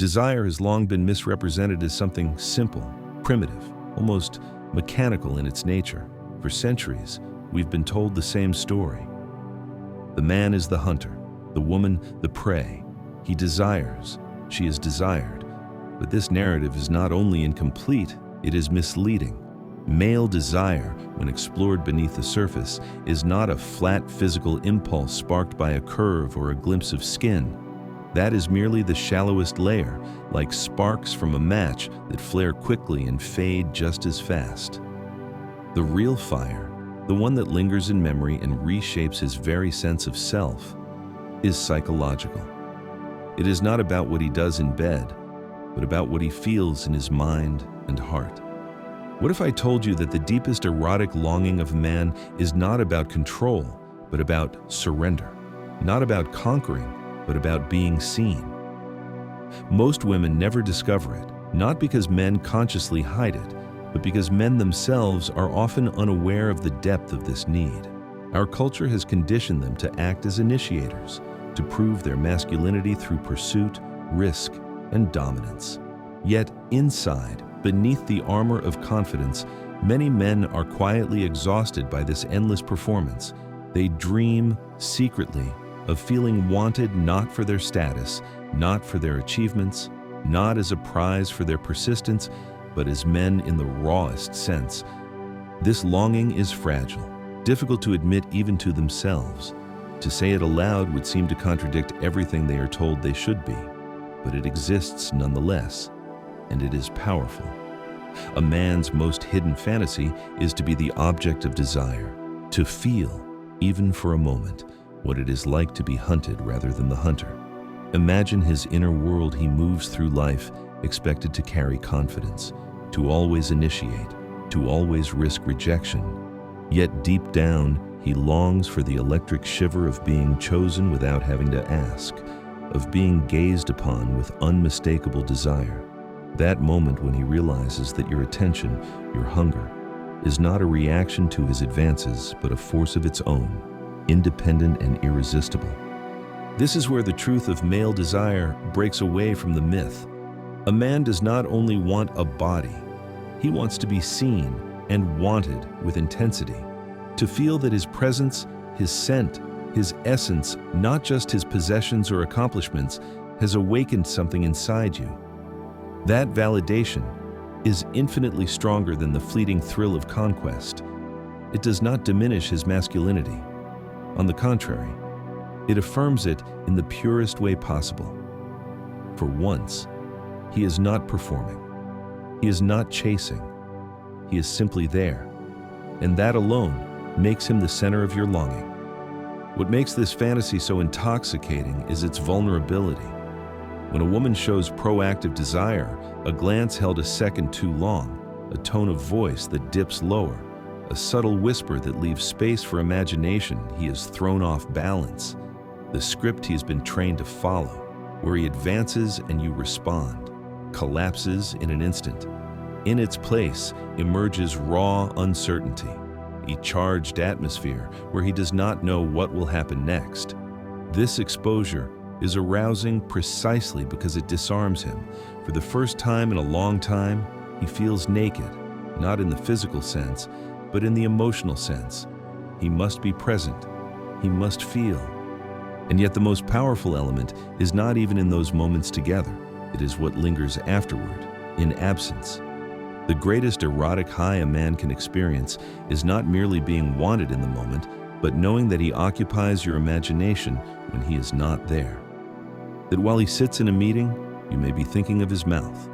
Desire has long been misrepresented as something simple, primitive, almost mechanical in its nature. For centuries, we've been told the same story. The man is the hunter, the woman the prey. He desires, she is desired. But this narrative is not only incomplete, it is misleading. Male desire, when explored beneath the surface, is not a flat physical impulse sparked by a curve or a glimpse of skin. That is merely the shallowest layer, like sparks from a match that flare quickly and fade just as fast. The real fire, the one that lingers in memory and reshapes his very sense of self, is psychological. It is not about what he does in bed, but about what he feels in his mind and heart. What if I told you that the deepest erotic longing of man is not about control, but about surrender, not about conquering, but about being seen? Most women never discover it, not because men consciously hide it, but because men themselves are often unaware of the depth of this need. Our culture has conditioned them to act as initiators, to prove their masculinity through pursuit, risk, and dominance. Yet inside, beneath the armor of confidence, many men are quietly exhausted by this endless performance. They dream, secretly, of feeling wanted not for their status, not for their achievements, not as a prize for their persistence, but as men in the rawest sense. This longing is fragile, difficult to admit even to themselves. To say it aloud would seem to contradict everything they are told they should be, but it exists nonetheless, and it is powerful. A man's most hidden fantasy is to be the object of desire, to feel, even for a moment, what it is like to be hunted rather than the hunter. Imagine his inner world. He moves through life expected to carry confidence, to always initiate, to always risk rejection. Yet deep down, he longs for the electric shiver of being chosen without having to ask, of being gazed upon with unmistakable desire. That moment when he realizes that your attention, your hunger, is not a reaction to his advances, but a force of its own, independent and irresistible. This is where the truth of male desire breaks away from the myth. A man does not only want a body, he wants to be seen and wanted with intensity, to feel that his presence, his scent, his essence, not just his possessions or accomplishments, has awakened something inside you. That validation is infinitely stronger than the fleeting thrill of conquest. It does not diminish his masculinity. On the contrary, it affirms it in the purest way possible. For once, he is not performing. He is not chasing. He is simply there. And that alone makes him the center of your longing. What makes this fantasy so intoxicating is its vulnerability. When a woman shows proactive desire, a glance held a second too long, a tone of voice that dips lower, a subtle whisper that leaves space for imagination, he is thrown off balance. The script he has been trained to follow, where he advances and you respond, collapses in an instant. In its place emerges raw uncertainty, a charged atmosphere where he does not know what will happen next. This exposure is arousing precisely because it disarms him. For the first time in a long time, he feels naked, not in the physical sense, but in the emotional sense. He must be present. He must feel. And yet the most powerful element is not even in those moments together. It is what lingers afterward, in absence. The greatest erotic high a man can experience is not merely being wanted in the moment, but knowing that he occupies your imagination when he is not there. That while he sits in a meeting, you may be thinking of his mouth.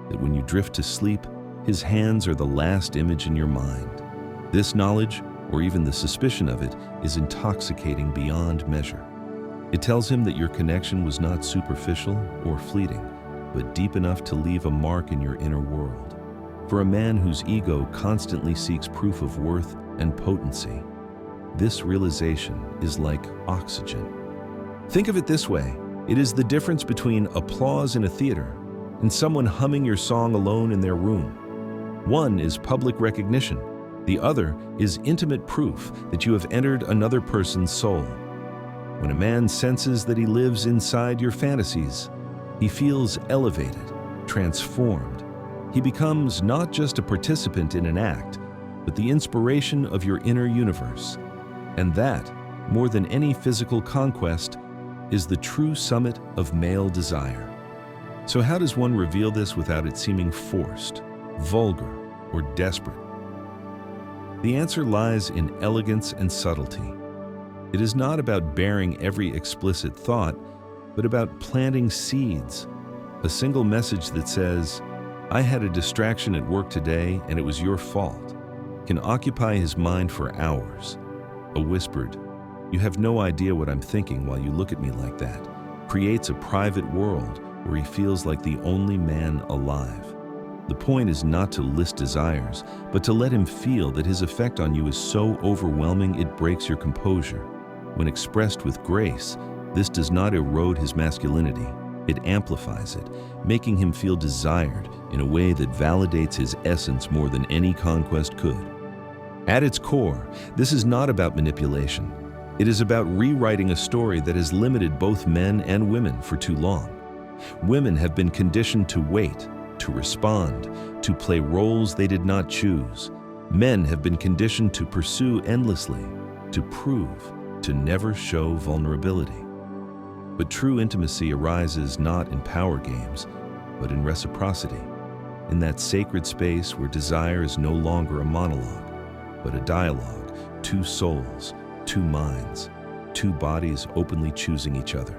That when you drift to sleep, his hands are the last image in your mind. This knowledge, or even the suspicion of it, is intoxicating beyond measure. It tells him that your connection was not superficial or fleeting, but deep enough to leave a mark in your inner world. For a man whose ego constantly seeks proof of worth and potency, this realization is like oxygen. Think of it this way. It is the difference between applause in a theater and someone humming your song alone in their room. One is public recognition. The other is intimate proof that you have entered another person's soul. When a man senses that he lives inside your fantasies, He feels elevated, transformed. He becomes not just a participant in an act, but the inspiration of your inner universe. And that, more than any physical conquest, is the true summit of male desire. So how does one reveal this without it seeming forced, vulgar, or desperate? The answer lies in elegance and subtlety. It is not about bearing every explicit thought, but about planting seeds. A single message that says, "I had a distraction at work today and it was your fault," can occupy his mind for hours. A whispered, "You have no idea what I'm thinking while you look at me like that," creates a private world where he feels like the only man alive. The point is not to list desires, but to let him feel that his effect on you is so overwhelming it breaks your composure. When expressed with grace, this does not erode his masculinity. It amplifies it, making him feel desired in a way that validates his essence more than any conquest could. At its core, this is not about manipulation. It is about rewriting a story that has limited both men and women for too long. Women have been conditioned to wait, to respond, to play roles they did not choose. Men have been conditioned to pursue endlessly, to prove, to never show vulnerability. But true intimacy arises not in power games, but in reciprocity, in that sacred space where desire is no longer a monologue, but a dialogue, two souls, two minds, two bodies openly choosing each other.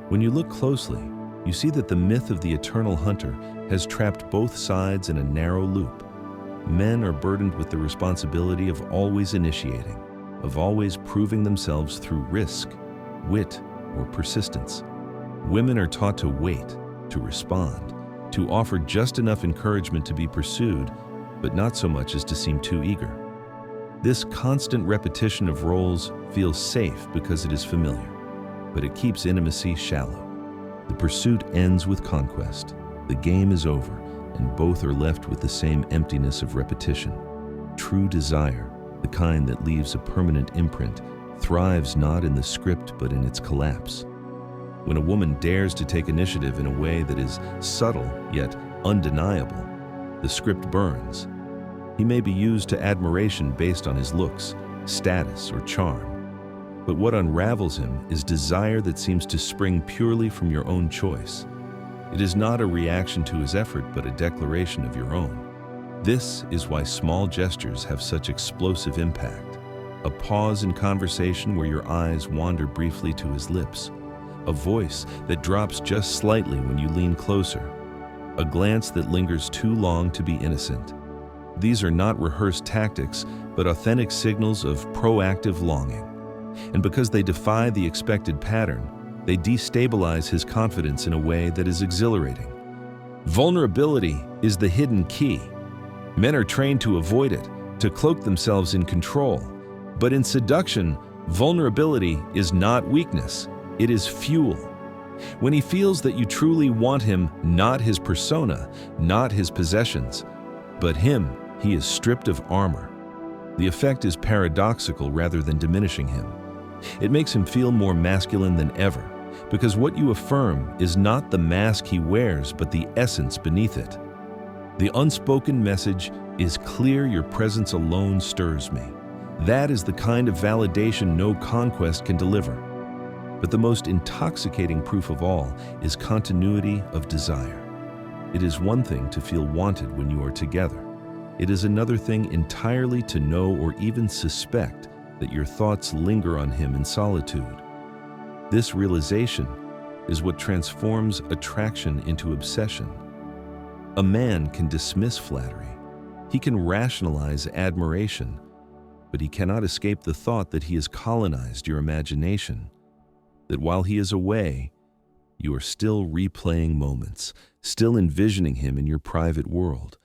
When you look closely, you see that the myth of the eternal hunter has trapped both sides in a narrow loop. Men are burdened with the responsibility of always initiating, of always proving themselves through risk, wit, or persistence. Women are taught to wait, to respond, to offer just enough encouragement to be pursued, but not so much as to seem too eager. This constant repetition of roles feels safe because it is familiar, but it keeps intimacy shallow. The pursuit ends with conquest. The game is over, and both are left with the same emptiness of repetition. True desire, the kind that leaves a permanent imprint, thrives not in the script but in its collapse. When a woman dares to take initiative in a way that is subtle yet undeniable, the script burns. He may be used to admiration based on his looks, status, or charm. But what unravels him is desire that seems to spring purely from your own choice. It is not a reaction to his effort, but a declaration of your own. This is why small gestures have such explosive impact. A pause in conversation where your eyes wander briefly to his lips. A voice that drops just slightly when you lean closer. A glance that lingers too long to be innocent. These are not rehearsed tactics, but authentic signals of proactive longing. And because they defy the expected pattern, they destabilize his confidence in a way that is exhilarating. Vulnerability is the hidden key. Men are trained to avoid it, to cloak themselves in control. But in seduction, vulnerability is not weakness, it is fuel. When he feels that you truly want him, not his persona, not his possessions, but him, he is stripped of armor. The effect is paradoxical rather than diminishing him. It makes him feel more masculine than ever, because what you affirm is not the mask he wears, but the essence beneath it. The unspoken message is clear. Your presence alone stirs me. That is the kind of validation no conquest can deliver. But the most intoxicating proof of all is continuity of desire. It is one thing to feel wanted when you are together. It is another thing entirely to know or even suspect that your thoughts linger on him in solitude. This realization is what transforms attraction into obsession. A man can dismiss flattery. He can rationalize admiration, but he cannot escape the thought that he has colonized your imagination, that while he is away, you are still replaying moments, still envisioning him in your private world.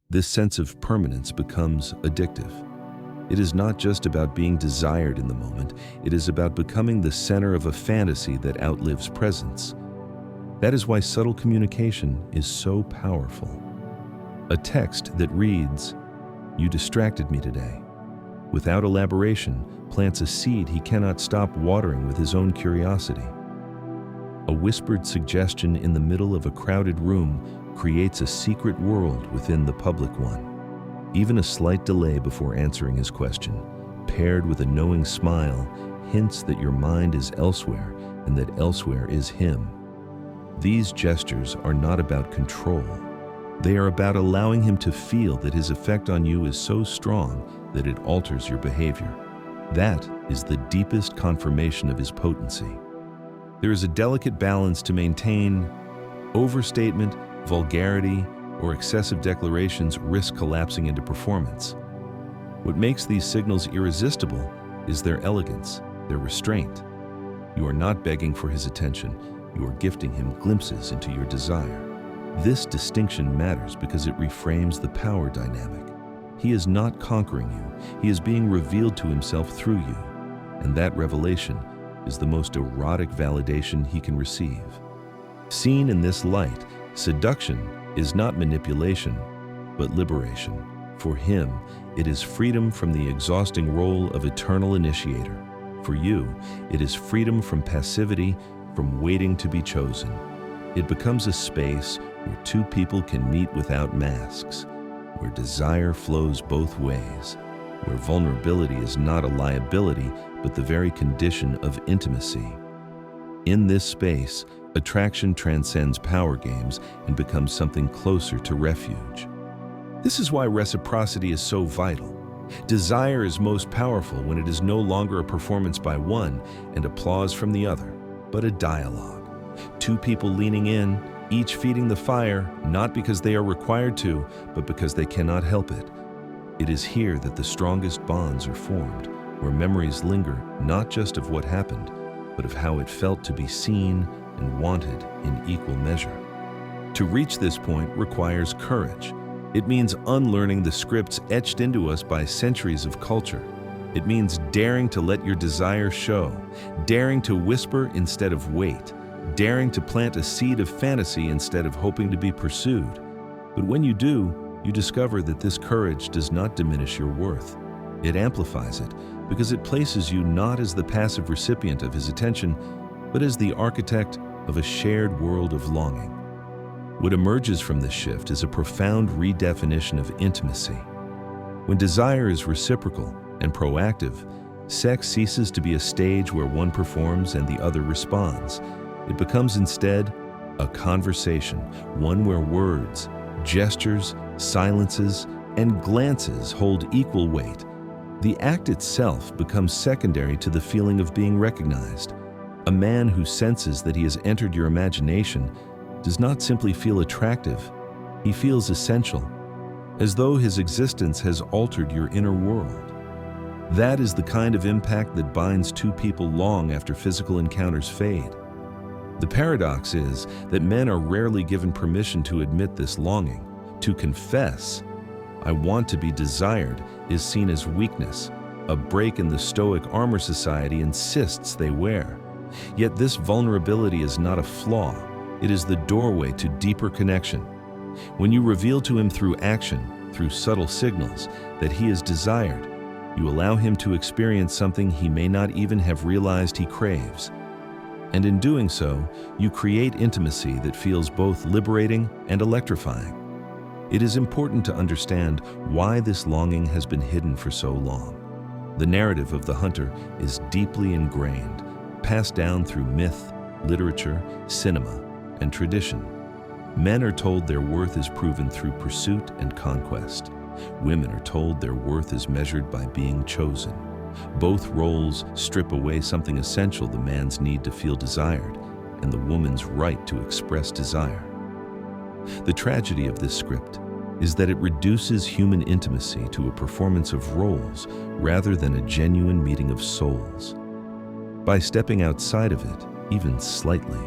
This sense of permanence becomes addictive. It is not just about being desired in the moment, it is about becoming the center of a fantasy that outlives presence. That is why subtle communication is so powerful. A text that reads, "You distracted me today," without elaboration, plants a seed he cannot stop watering with his own curiosity. A whispered suggestion in the middle of a crowded room creates a secret world within the public one. Even a slight delay before answering his question, paired with a knowing smile, hints that your mind is elsewhere and that elsewhere is him. These gestures are not about control. They are about allowing him to feel that his effect on you is so strong that it alters your behavior. That is the deepest confirmation of his potency. There is a delicate balance to maintain. Overstatement, vulgarity, or excessive declarations risk collapsing into performance. What makes these signals irresistible is their elegance, their restraint. You are not begging for his attention, you are gifting him glimpses into your desire. This distinction matters because it reframes the power dynamic. He is not conquering you, he is being revealed to himself through you, and that revelation is the most erotic validation he can receive. Seen in this light, seduction is not manipulation, but liberation. For him, it is freedom from the exhausting role of eternal initiator. For you, it is freedom from passivity, from waiting to be chosen. It becomes a space where two people can meet without masks, where desire flows both ways, where vulnerability is not a liability, but the very condition of intimacy. In this space, attraction transcends power games and becomes something closer to refuge. This is why reciprocity is so vital. Desire is most powerful when it is no longer a performance by one and applause from the other, but a dialogue. Two people leaning in, each feeding the fire, not because they are required to, but because they cannot help it. It is here that the strongest bonds are formed, where memories linger not just of what happened, but of how it felt to be seen and wanted in equal measure. To reach this point requires courage. It means unlearning the scripts etched into us by centuries of culture. It means daring to let your desire show, daring to whisper instead of wait, daring to plant a seed of fantasy instead of hoping to be pursued. But when you do, you discover that this courage does not diminish your worth. It amplifies it because it places you not as the passive recipient of his attention, but as the architect of a shared world of longing. What emerges from this shift is a profound redefinition of intimacy. When desire is reciprocal and proactive, sex ceases to be a stage where one performs and the other responds. It becomes instead a conversation, one where words, gestures, silences, and glances hold equal weight. The act itself becomes secondary to the feeling of being recognized. A man who senses that he has entered your imagination does not simply feel attractive, he feels essential, as though his existence has altered your inner world. That is the kind of impact that binds two people long after physical encounters fade. The paradox is that men are rarely given permission to admit this longing. To confess, "I want to be desired," is seen as weakness, a break in the stoic armor society insists they wear. Yet this vulnerability is not a flaw. It is the doorway to deeper connection. When you reveal to him through action, through subtle signals, that he is desired, you allow him to experience something he may not even have realized he craves. And in doing so, you create intimacy that feels both liberating and electrifying. It is important to understand why this longing has been hidden for so long. The narrative of the hunter is deeply ingrained, passed down through myth, literature, cinema, and tradition. Men are told their worth is proven through pursuit and conquest. Women are told their worth is measured by being chosen. Both roles strip away something essential: the man's need to feel desired and the woman's right to express desire. The tragedy of this script is that it reduces human intimacy to a performance of roles rather than a genuine meeting of souls. By stepping outside of it, even slightly,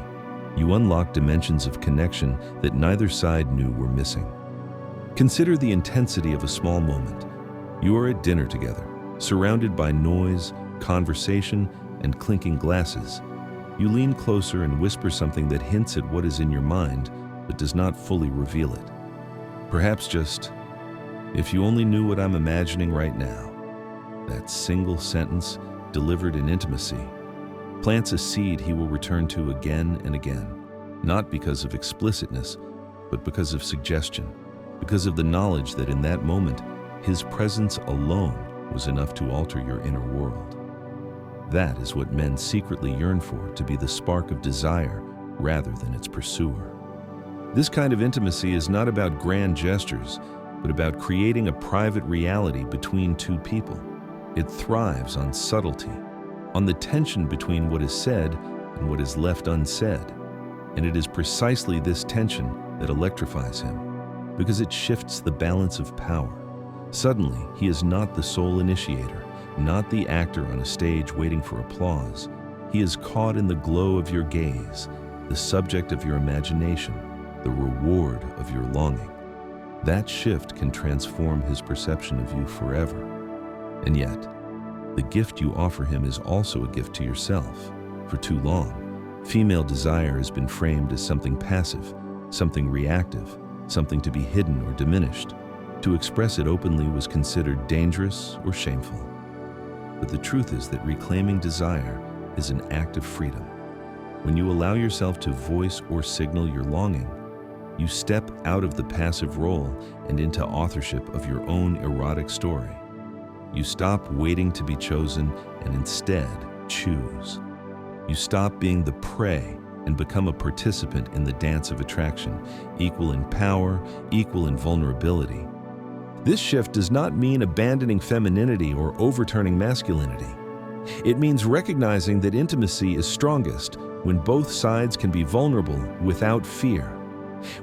you unlock dimensions of connection that neither side knew were missing. Consider the intensity of a small moment. You are at dinner together, surrounded by noise, conversation, and clinking glasses. You lean closer and whisper something that hints at what is in your mind, but does not fully reveal it. Perhaps just, "If you only knew what I'm imagining right now." That single sentence, delivered in intimacy, plants a seed he will return to again and again, not because of explicitness, but because of suggestion, because of the knowledge that in that moment, his presence alone was enough to alter your inner world. That is what men secretly yearn for, to be the spark of desire rather than its pursuer. This kind of intimacy is not about grand gestures, but about creating a private reality between two people. It thrives on subtlety, on the tension between what is said and what is left unsaid. And it is precisely this tension that electrifies him, because it shifts the balance of power. Suddenly, he is not the sole initiator, not the actor on a stage waiting for applause. He is caught in the glow of your gaze, the subject of your imagination, the reward of your longing. That shift can transform his perception of you forever. And yet, the gift you offer him is also a gift to yourself. For too long, female desire has been framed as something passive, something reactive, something to be hidden or diminished. To express it openly was considered dangerous or shameful. But the truth is that reclaiming desire is an act of freedom. When you allow yourself to voice or signal your longing, you step out of the passive role and into authorship of your own erotic story. You stop waiting to be chosen and instead choose. You stop being the prey and become a participant in the dance of attraction, equal in power, equal in vulnerability. This shift does not mean abandoning femininity or overturning masculinity. It means recognizing that intimacy is strongest when both sides can be vulnerable without fear.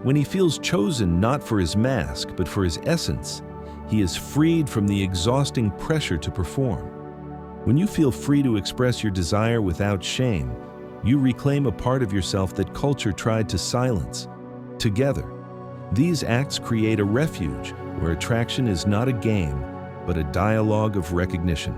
When he feels chosen not for his mask, but for his essence, he is freed from the exhausting pressure to perform. When you feel free to express your desire without shame, you reclaim a part of yourself that culture tried to silence. Together, these acts create a refuge where attraction is not a game, but a dialogue of recognition.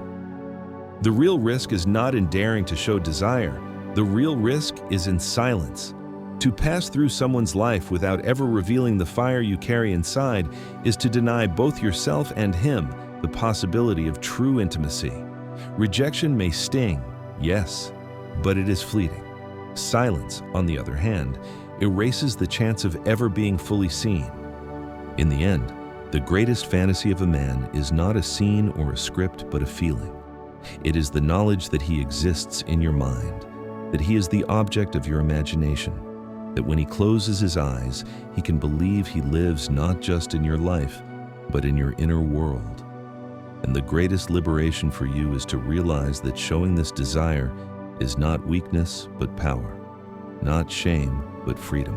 The real risk is not in daring to show desire. The real risk is in silence. To pass through someone's life without ever revealing the fire you carry inside is to deny both yourself and him the possibility of true intimacy. Rejection may sting, yes, but it is fleeting. Silence, on the other hand, erases the chance of ever being fully seen. In the end, the greatest fantasy of a man is not a scene or a script, but a feeling. It is the knowledge that he exists in your mind, that he is the object of your imagination, that when he closes his eyes, he can believe he lives not just in your life, but in your inner world. And the greatest liberation for you is to realize that showing this desire is not weakness, but power, not shame, but freedom.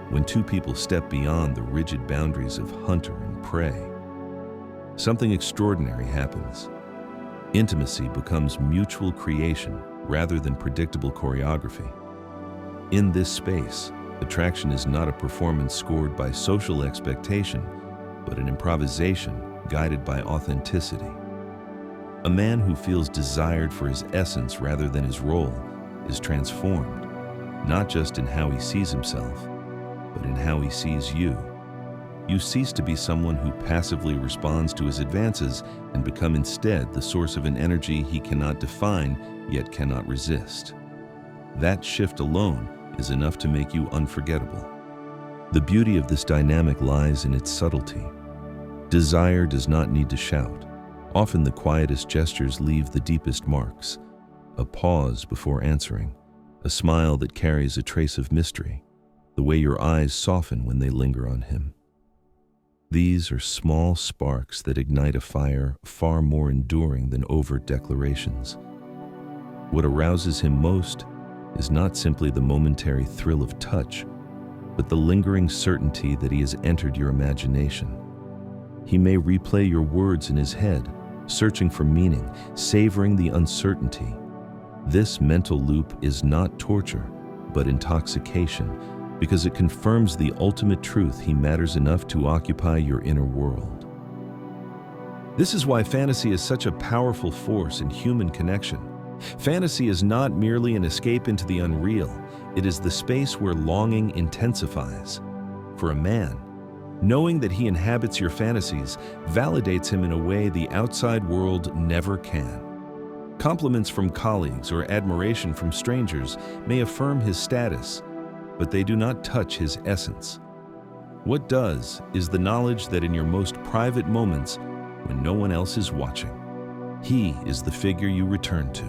When two people step beyond the rigid boundaries of hunter and prey, something extraordinary happens. Intimacy becomes mutual creation rather than predictable choreography. In this space, attraction is not a performance scored by social expectation, but an improvisation guided by authenticity. A man who feels desired for his essence rather than his role is transformed, not just in how he sees himself, but in how he sees you. You cease to be someone who passively responds to his advances and become instead the source of an energy he cannot define yet cannot resist. That shift alone is enough to make you unforgettable. The beauty of this dynamic lies in its subtlety. Desire does not need to shout. Often the quietest gestures leave the deepest marks. A pause before answering, a smile that carries a trace of mystery, the way your eyes soften when they linger on him. These are small sparks that ignite a fire far more enduring than overt declarations. What arouses him most is not simply the momentary thrill of touch, but the lingering certainty that he has entered your imagination. He may replay your words in his head, searching for meaning, savoring the uncertainty. This mental loop is not torture, but intoxication, because it confirms the ultimate truth: he matters enough to occupy your inner world. This is why fantasy is such a powerful force in human connection. Fantasy is not merely an escape into the unreal, it is the space where longing intensifies. For a man, knowing that he inhabits your fantasies validates him in a way the outside world never can. Compliments from colleagues or admiration from strangers may affirm his status, but they do not touch his essence. What does is the knowledge that in your most private moments, when no one else is watching, he is the figure you return to.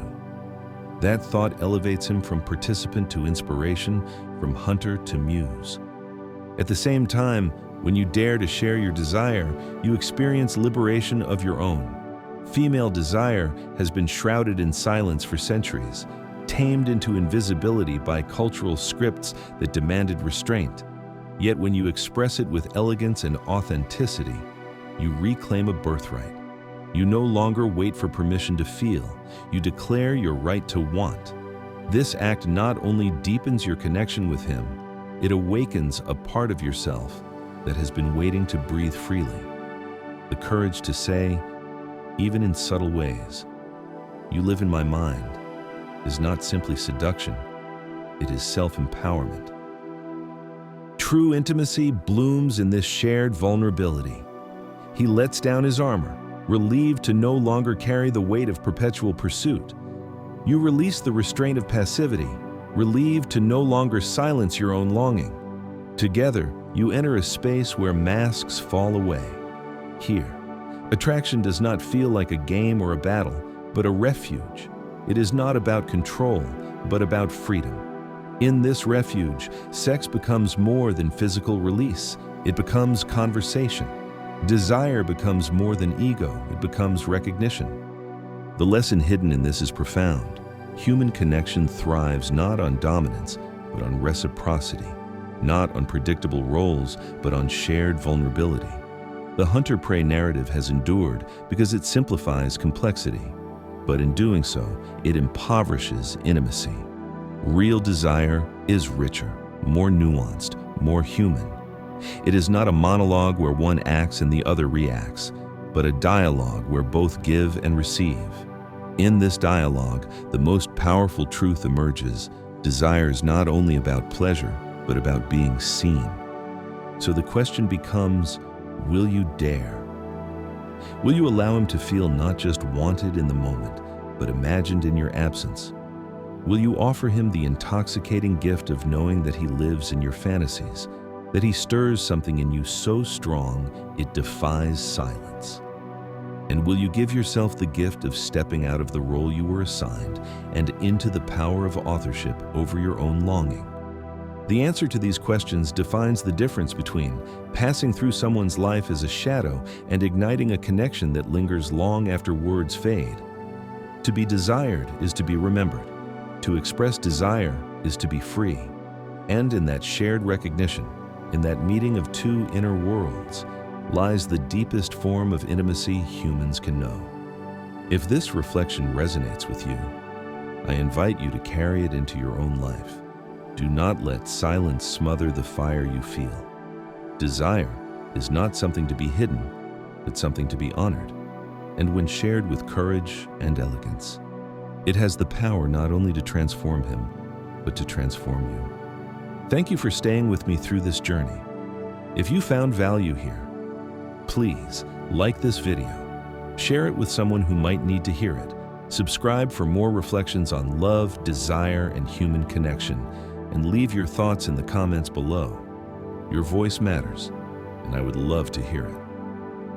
That thought elevates him from participant to inspiration, from hunter to muse. At the same time, when you dare to share your desire, you experience liberation of your own. Female desire has been shrouded in silence for centuries, tamed into invisibility by cultural scripts that demanded restraint. Yet when you express it with elegance and authenticity, you reclaim a birthright. You no longer wait for permission to feel, you declare your right to want. This act not only deepens your connection with him, it awakens a part of yourself that has been waiting to breathe freely. The courage to say, even in subtle ways, "You live in my mind," is not simply seduction, it is self-empowerment. True intimacy blooms in this shared vulnerability. He lets down his armor, relieved to no longer carry the weight of perpetual pursuit. You release the restraint of passivity, relieved to no longer silence your own longing. Together, you enter a space where masks fall away. Here, attraction does not feel like a game or a battle, but a refuge. It is not about control, but about freedom. In this refuge, sex becomes more than physical release. It becomes conversation. Desire becomes more than ego. It becomes recognition. The lesson hidden in this is profound. Human connection thrives not on dominance, but on reciprocity. Not on predictable roles, but on shared vulnerability. The hunter-prey narrative has endured because it simplifies complexity. But in doing so, it impoverishes intimacy. Real desire is richer, more nuanced, more human. It is not a monologue where one acts and the other reacts, but a dialogue where both give and receive. In this dialogue, the most powerful truth emerges. Desire is not only about pleasure, but about being seen. So the question becomes, will you dare? Will you allow him to feel not just wanted in the moment, but imagined in your absence? Will you offer him the intoxicating gift of knowing that he lives in your fantasies, that he stirs something in you so strong it defies silence? And will you give yourself the gift of stepping out of the role you were assigned and into the power of authorship over your own longing? The answer to these questions defines the difference between passing through someone's life as a shadow and igniting a connection that lingers long after words fade. To be desired is to be remembered. To express desire is to be free. And in that shared recognition, in that meeting of two inner worlds, lies the deepest form of intimacy humans can know. If this reflection resonates with you, I invite you to carry it into your own life. Do not let silence smother the fire you feel. Desire is not something to be hidden, but something to be honored. And when shared with courage and elegance, it has the power not only to transform him, but to transform you. Thank you for staying with me through this journey. If you found value here, please like this video, share it with someone who might need to hear it, subscribe for more reflections on love, desire, and human connection, and leave your thoughts in the comments below. Your voice matters, and I would love to hear it.